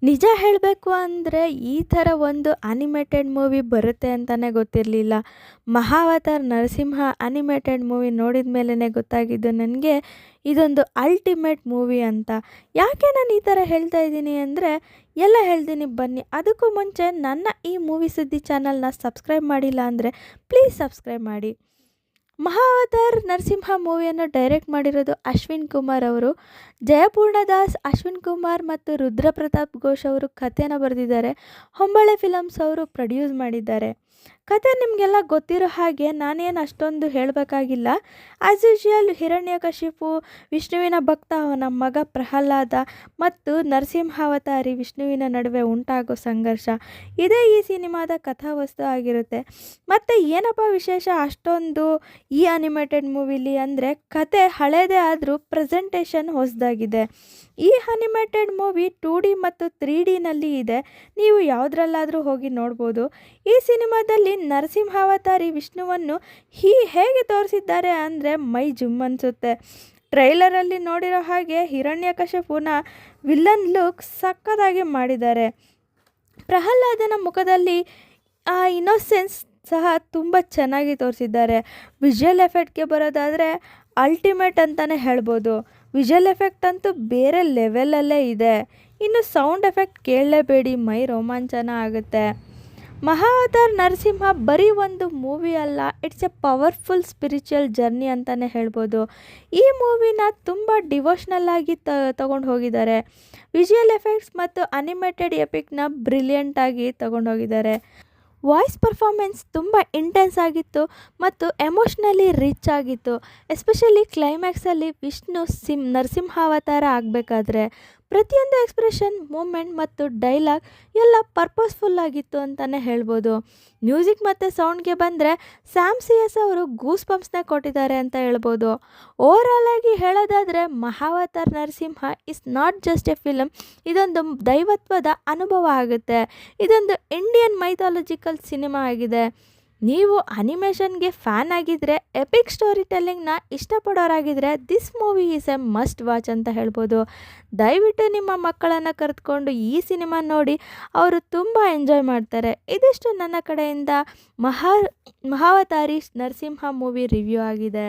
ನಿಜ ಹೇಳಬೇಕು ಅಂದರೆ ಈ ಥರ ಒಂದು ಅನಿಮೇಟೆಡ್ ಮೂವಿ ಬರುತ್ತೆ ಅಂತಲೇ ಗೊತ್ತಿರಲಿಲ್ಲ. ಮಹಾವತಾರ್ ನರಸಿಂಹ ಅನಿಮೇಟೆಡ್ ಮೂವಿ ನೋಡಿದ ಮೇಲೇ ಗೊತ್ತಾಗಿದ್ದು ನನಗೆ ಇದೊಂದು ಅಲ್ಟಿಮೇಟ್ ಮೂವಿ ಅಂತ. ಯಾಕೆ ನಾನು ಈ ಥರ ಹೇಳ್ತಾ ಇದ್ದೀನಿ ಅಂದರೆ ಎಲ್ಲ ಹೇಳ್ತೀನಿ ಬನ್ನಿ. ಅದಕ್ಕೂ ಮುಂಚೆ ನನ್ನ ಈ ಮೂವಿ ಸುದ್ದಿ ಚಾನಲ್ನ ಸಬ್ಸ್ಕ್ರೈಬ್ ಮಾಡಿಲ್ಲ ಅಂದರೆ ಪ್ಲೀಸ್ ಸಬ್ಸ್ಕ್ರೈಬ್ ಮಾಡಿ. ಮಹಾವತಾರ್ ನರಸಿಂಹ ಮೂವಿಯನ್ನು ಡೈರೆಕ್ಟ್ ಮಾಡಿರೋದು ಅಶ್ವಿನ್ ಕುಮಾರ್ ಅವರು. ಜಯಪೂರ್ಣ ದಾಸ್, ಅಶ್ವಿನ್ ಕುಮಾರ್ ಮತ್ತು ರುದ್ರ ಪ್ರತಾಪ್ ಘೋಷ್ ಅವರು ಕಥೆನ ಬರೆದಿದ್ದಾರೆ. ಹೊಂಬಳೆ ಫಿಲಮ್ಸ್ ಅವರು ಪ್ರೊಡ್ಯೂಸ್ ಮಾಡಿದ್ದಾರೆ. ಕತೆ ನಿಮಗೆಲ್ಲ ಗೊತ್ತಿರೋ ಹಾಗೆ ನಾನೇನು ಅಷ್ಟೊಂದು ಹೇಳಬೇಕಾಗಿಲ್ಲ. ಆ್ಯಸ್ ಯೂಶುವಲ್ ಹಿರಣ್ಯಕಶಿಪು, ವಿಷ್ಣುವಿನ ಭಕ್ತ ಅವನ ಮಗ ಪ್ರಹ್ಲಾದ ಮತ್ತು ನರಸಿಂಹಾವತಾರಿ ವಿಷ್ಣುವಿನ ನಡುವೆ ಉಂಟಾಗೋ ಸಂಘರ್ಷ ಇದೇ ಈ ಸಿನಿಮಾದ ಕಥಾವಸ್ತು ಆಗಿರುತ್ತೆ. ಮತ್ತು ಏನಪ್ಪ ವಿಶೇಷ ಅಷ್ಟೊಂದು ಈ ಅನಿಮೇಟೆಡ್ ಮೂವಿಲಿ ಅಂದರೆ ಕತೆ ಹಳೇದೇ ಆದರೂ ಪ್ರೆಸೆಂಟೇಷನ್ ಹೊಸದಾಗಿದೆ. ಈ ಅನಿಮೇಟೆಡ್ ಮೂವಿ 2D ಮತ್ತು 3Dನಲ್ಲಿ ಇದೆ. ನೀವು ಯಾವುದ್ರಲ್ಲಾದರೂ ಹೋಗಿ ನೋಡ್ಬೋದು. ಈ ಸಿನಿಮಾದಲ್ಲಿ ನರಸಿಂಹಾವತಾರಿ ವಿಷ್ಣುವನ್ನು ಹೇಗೆ ತೋರಿಸಿದ್ದಾರೆ ಅಂದರೆ ಮೈ ಜುಮ್ ಅನಿಸುತ್ತೆ. ಟ್ರೈಲರಲ್ಲಿ ನೋಡಿರೋ ಹಾಗೆ ಹಿರಣ್ಯಕಶಿಪುನ ವಿಲ್ಲನ್ ಲುಕ್ ಸಕ್ಕತ್ತಾಗಿ ಮಾಡಿದ್ದಾರೆ. ಪ್ರಹ್ಲಾದನ ಮುಖದಲ್ಲಿ ಆ ಇನ್ನೋಸೆನ್ಸ್ ಸಹ ತುಂಬ ಚೆನ್ನಾಗಿ ತೋರಿಸಿದ್ದಾರೆ. ವಿಜುವಲ್ ಎಫೆಕ್ಟ್ಗೆ ಬರೋದಾದರೆ ಅಲ್ಟಿಮೇಟ್ ಅಂತಲೇ ಹೇಳ್ಬೋದು. ವಿಜುವಲ್ ಎಫೆಕ್ಟ್ ಅಂತೂ ಬೇರೆ ಲೆವೆಲಲ್ಲೇ ಇದೆ. ಇನ್ನು ಸೌಂಡ್ ಎಫೆಕ್ಟ್ ಕೇಳಲೇಬೇಡಿ, ಮೈ ರೋಮಾಂಚನ ಆಗುತ್ತೆ. ಮಹಾವತಾರ್ ನರಸಿಂಹ ಬರೀ ಒಂದು ಮೂವಿ ಅಲ್ಲ, it's A powerful spiritual journey ಅಂತಲೇ ಹೇಳ್ಬೋದು. ಈ ಮೂವಿನ ತುಂಬ ಡಿವೋಷ್ನಲ್ ಆಗಿ ತಗೊಂಡು ಹೋಗಿದ್ದಾರೆ. ವಿಜುವಲ್ ಎಫೆಕ್ಟ್ಸ್ ಮತ್ತು ಅನಿಮೇಟೆಡ್ ಎಪಿಕ್ನ ಬ್ರಿಲಿಯಂಟಾಗಿ ತಗೊಂಡು ಹೋಗಿದ್ದಾರೆ. ವಾಯ್ಸ್ ಪರ್ಫಾರ್ಮೆನ್ಸ್ ತುಂಬ ಇಂಟೆನ್ಸ್ ಆಗಿತ್ತು ಮತ್ತು ಎಮೋಷ್ನಲಿ ರಿಚ್ ಆಗಿತ್ತು. ಎಸ್ಪೆಷಲಿ ಕ್ಲೈಮ್ಯಾಕ್ಸಲ್ಲಿ ವಿಷ್ಣು ನರಸಿಂಹಾವತಾರ ಆಗಬೇಕಾದ್ರೆ ಪ್ರತಿಯೊಂದು ಎಕ್ಸ್ಪ್ರೆಷನ್, ಮೂಮೆಂಟ್ ಮತ್ತು ಡೈಲಾಗ್ ಎಲ್ಲ ಪರ್ಪಸ್ಫುಲ್ ಆಗಿತ್ತು ಅಂತಲೇ ಹೇಳ್ಬೋದು. ಮ್ಯೂಸಿಕ್ ಮತ್ತು ಸೌಂಡ್ಗೆ ಬಂದರೆ ಸ್ಯಾಮ್ ಸಿ.ಎಸ್ ಅವರು ಗೂಸ್ ಬಂಪ್ಸ್ನ ಕೊಟ್ಟಿದ್ದಾರೆ ಅಂತ ಹೇಳ್ಬೋದು. ಓವರಾಲ್ ಆಗಿ ಹೇಳೋದಾದರೆ Mahavatar Narasimha is not just A film, ಇದೊಂದು ದೈವತ್ವದ ಅನುಭವ ಆಗುತ್ತೆ. ಇದೊಂದು ಇಂಡಿಯನ್ ಮೈಥಾಲಜಿಕಲ್ ಸಿನಿಮಾ ಆಗಿದೆ. ನೀವು ಅನಿಮೇಷನ್ಗೆ ಫ್ಯಾನ್ ಆಗಿದ್ದರೆ, ಎಪಿಕ್ ಸ್ಟೋರಿ ಟೆಲ್ಲಿಂಗ್ನ ಇಷ್ಟಪಡೋರಾಗಿದ್ದರೆ this movie is a must watch ಅಂತ ಹೇಳ್ಬೋದು. ದಯವಿಟ್ಟು ನಿಮ್ಮ ಮಕ್ಕಳನ್ನು ಕರೆದುಕೊಂಡು ಈ ಸಿನಿಮಾ ನೋಡಿ, ಅವರು ತುಂಬ ಎಂಜಾಯ್ ಮಾಡ್ತಾರೆ. ಇದಿಷ್ಟು ನನ್ನ ಕಡೆಯಿಂದ ಮಹಾವತಾರಿ ನರಸಿಂಹ ಮೂವಿ ರಿವ್ಯೂ ಆಗಿದೆ.